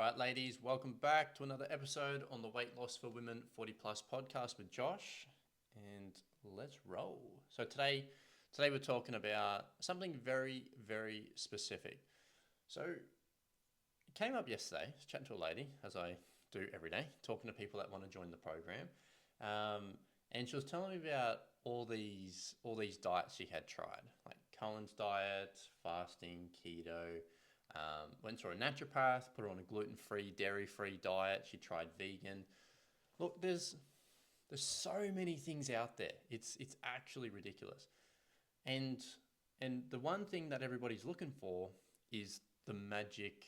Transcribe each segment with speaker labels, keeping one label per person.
Speaker 1: right, ladies, welcome back to another episode on the Weight Loss for Women 40 Plus podcast with Josh, and let's roll. So today we're talking about something very, very specific. So it came up yesterday. I was chatting to a lady, as I do every day, talking to people that want to join the program, and she was telling me about all these diets she had tried, like Cohen's diet, fasting, keto. Went to a naturopath, put her on a gluten-free, dairy-free diet. She tried vegan. Look, there's so many things out there. It's actually ridiculous. And and the one thing that everybody's looking for is the magic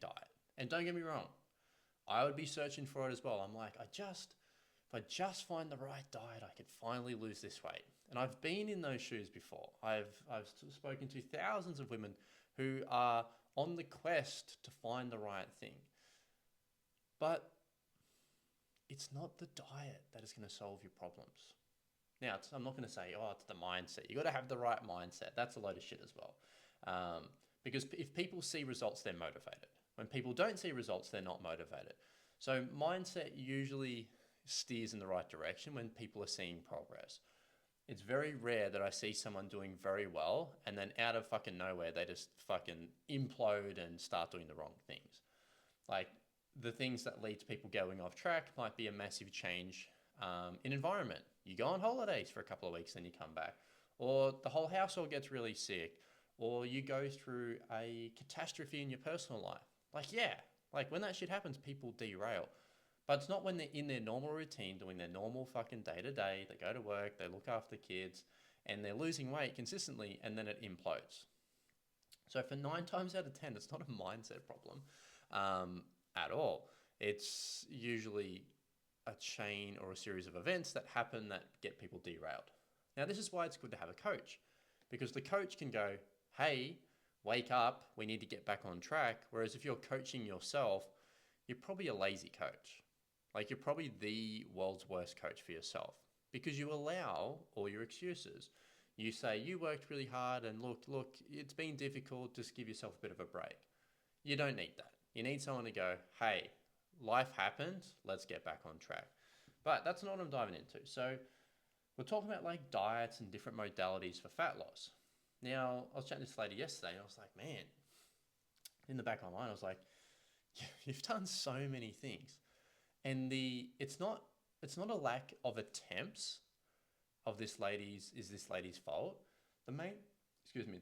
Speaker 1: diet. And don't get me wrong, I would be searching for it as well. I'm like, if I just find the right diet, I could finally lose this weight. And I've been in those shoes before. I've spoken to thousands of women who are on the quest to find the right thing. But it's not the diet that is going to solve your problems. Now, I'm not going to say, oh, it's the mindset. You got to have the right mindset. That's a load of shit as well. Um, because if people see results, they're motivated. When people don't see results, they're not motivated. So mindset usually steers in the right direction when people are seeing progress. It's very rare that I see someone doing very well and then out of fucking nowhere they just fucking implode and start doing the wrong things. Like the things that lead to people going off track might be a massive change in environment. You go on holidays for a couple of weeks, then you come back, or the whole household gets really sick, or you go through a catastrophe in your personal life. Like yeah, like when that shit happens, people derail. But it's not when they're in their normal routine, doing their normal fucking day to day. They go to work, they look after kids, and they're losing weight consistently, and then it implodes. So for 9 times out of 10, it's not a mindset problem at all. It's usually a chain or a series of events that happen that get people derailed. Now, this is why it's good to have a coach, because the coach can go, hey, wake up, we need to get back on track. Whereas if you're coaching yourself, you're probably a lazy coach. Like you're probably the world's worst coach for yourself because you allow all your excuses. You say you worked really hard and look, it's been difficult. Just give yourself a bit of a break. You don't need that. You need someone to go, hey, life happened. Let's get back on track. But that's not what I'm diving into. So we're talking about like diets and different modalities for fat loss. Now, I was chatting to this lady yesterday and I was like, man, in the back of my mind, I was like, you've done so many things. And it's not a lack of attempts of this lady's fault. The main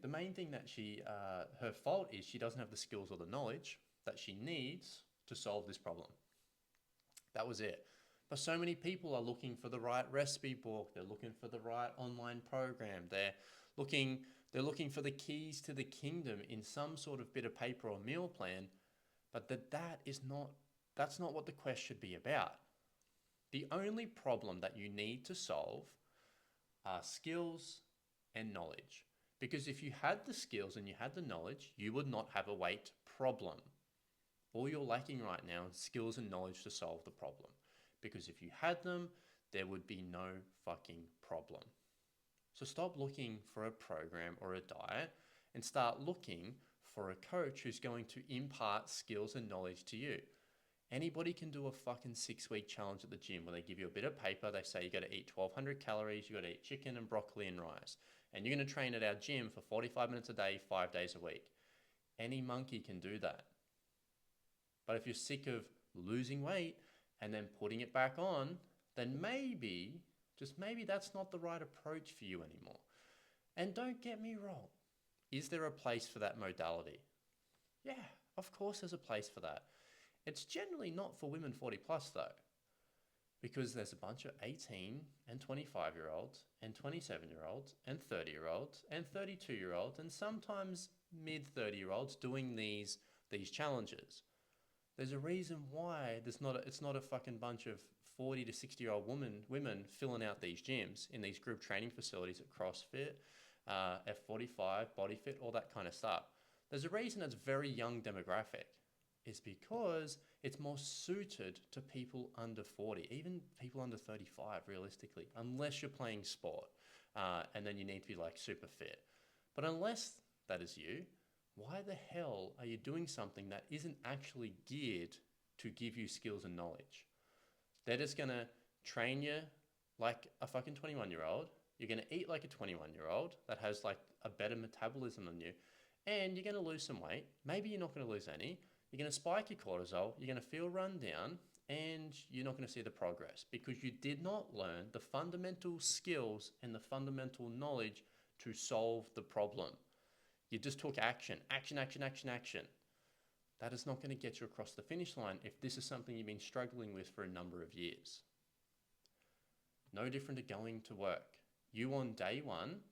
Speaker 1: the main thing that her fault is she doesn't have the skills or the knowledge that she needs to solve this problem. That was it. But so many people are looking for the right recipe book. They're looking for the right online program. Looking they're looking for the keys to the kingdom in some sort of bit of paper or meal plan. But that's not what the quest should be about. The only problem that you need to solve are skills and knowledge. Because if you had the skills and you had the knowledge, you would not have a weight problem. All you're lacking right now is skills and knowledge to solve the problem. Because if you had them, there would be no fucking problem. So stop looking for a program or a diet and start looking for a coach who's going to impart skills and knowledge to you. Anybody can do a fucking 6-week challenge at the gym where they give you a bit of paper. They say you got to eat 1,200 calories, you got to eat chicken and broccoli and rice. And you're going to train at our gym for 45 minutes a day, 5 days a week. Any monkey can do that. But if you're sick of losing weight and then putting it back on, then maybe, just maybe that's not the right approach for you anymore. And don't get me wrong. Is there a place for that modality? Yeah, of course there's a place for that. It's generally not for women 40 plus though, because there's a bunch of 18 and 25-year-olds and 27-year-olds and 30-year-olds and 32-year-olds and sometimes mid 30-year-olds doing these challenges. There's a reason why it's not a fucking bunch of 40 to 60-year-old women filling out these gyms in these group training facilities at CrossFit, F45, BodyFit, all that kind of stuff. There's a reason it's very young demographic. Is because it's more suited to people under 40, even people under 35, realistically, unless you're playing sport and then you need to be like super fit. But unless that is you, why the hell are you doing something that isn't actually geared to give you skills and knowledge? They're just going to train you like a fucking 21-year-old. You're going to eat like a 21-year-old that has like a better metabolism than you. And you're going to lose some weight. Maybe you're not going to lose any. You're going to spike your cortisol. You're going to feel run down. And you're not going to see the progress because you did not learn the fundamental skills and the fundamental knowledge to solve the problem. You just took action. That is not going to get you across the finish line if this is something you've been struggling with for a number of years. No different to going to work. You on day one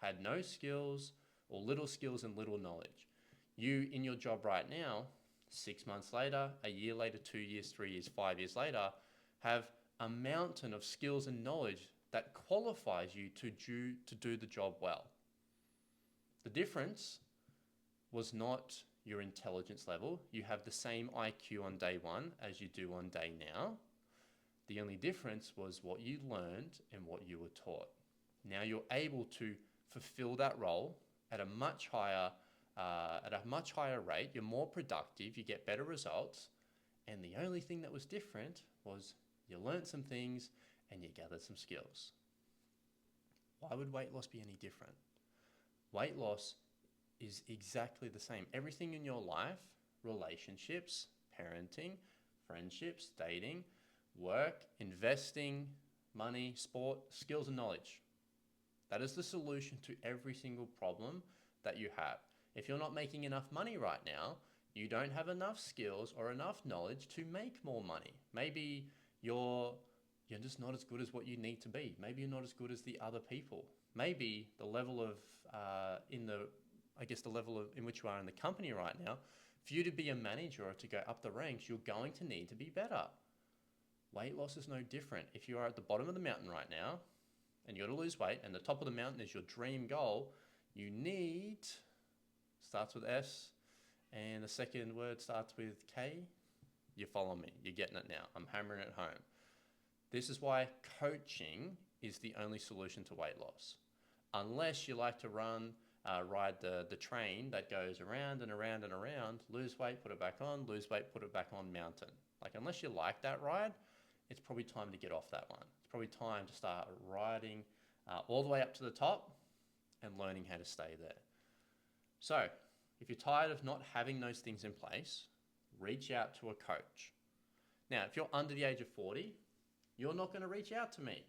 Speaker 1: had no skills or little skills and little knowledge. You in your job right now, 6 months later, a year later, 2 years, 3 years, 5 years later, have a mountain of skills and knowledge that qualifies you to do the job well. The difference was not your intelligence level. You have the same IQ on day one as you do on day now. The only difference was what you learned and what you were taught. Now you're able to fulfill that role at a much higher rate. You're more productive. You get better results. And the only thing that was different was you learned some things and you gathered some skills. Why would weight loss be any different? Weight loss is exactly the same. Everything in your life, relationships, parenting, friendships, dating, work, investing, money, sport, skills and knowledge. That is the solution to every single problem that you have. If you're not making enough money right now, you don't have enough skills or enough knowledge to make more money. Maybe you're just not as good as what you need to be. Maybe you're not as good as the other people. Maybe the level of the level in which you are in the company right now, for you to be a manager or to go up the ranks, you're going to need to be better. Weight loss is no different. If you are at the bottom of the mountain right now and you got to lose weight and the top of the mountain is your dream goal, you need, starts with S and the second word starts with K. You follow me. You're getting it now. I'm hammering it home. This is why coaching is the only solution to weight loss. Unless you like to ride the train that goes around and around and around, lose weight, put it back on, lose weight, put it back on mountain. Like unless you like that ride, it's probably time to get off that one. It's probably time to start riding all the way up to the top and learning how to stay there. So if you're tired of not having those things in place, reach out to a coach. Now, if you're under the age of 40, you're not going to reach out to me.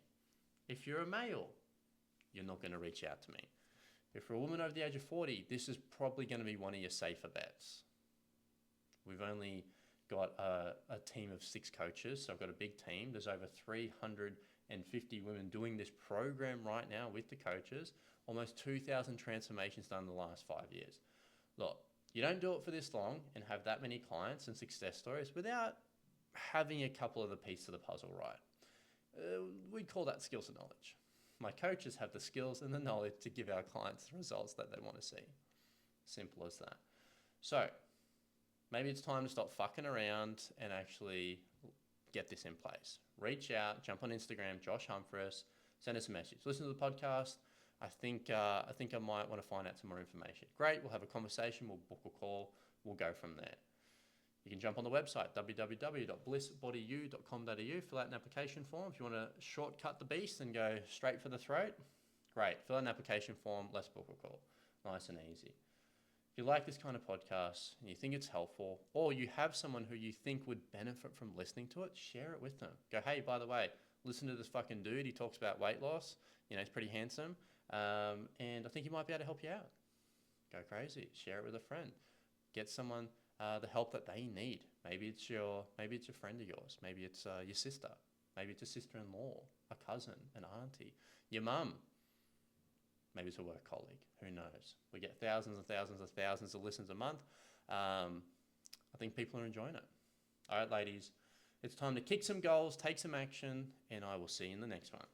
Speaker 1: If you're a male, you're not going to reach out to me. If you're a woman over the age of 40, this is probably going to be one of your safer bets. We've only got a team of 6 coaches, so I've got a big team. There's over 350 women doing this program right now with the coaches. Almost 2,000 transformations done in the last 5 years. Look, you don't do it for this long and have that many clients and success stories without having a couple of the pieces of the puzzle right. We call that skills and knowledge. My coaches have the skills and the knowledge to give our clients the results that they want to see. Simple as that. So maybe it's time to stop fucking around and actually get this in place. Reach out, jump on Instagram, Josh Humphreys, send us a message. Listen to the podcast. I think I might want to find out some more information. Great, we'll have a conversation, we'll book a call, we'll go from there. You can jump on the website, www.blissbodyu.com.au, fill out an application form. If you want to shortcut the beast and go straight for the throat, great. Fill out an application form, let's book a call. Nice and easy. If you like this kind of podcast and you think it's helpful, or you have someone who you think would benefit from listening to it, share it with them. Go, hey, by the way, listen to this fucking dude. He talks about weight loss. You know, he's pretty handsome. And I think he might be able to help you out. Go crazy. Share it with a friend. Get someone the help that they need. Maybe it's your friend of yours. Maybe it's your sister. Maybe it's a sister-in-law, a cousin, an auntie, your mum. Maybe it's a work colleague. Who knows? We get thousands and thousands and thousands of listens a month. I think people are enjoying it. All right, ladies, it's time to kick some goals, take some action, and I will see you in the next one.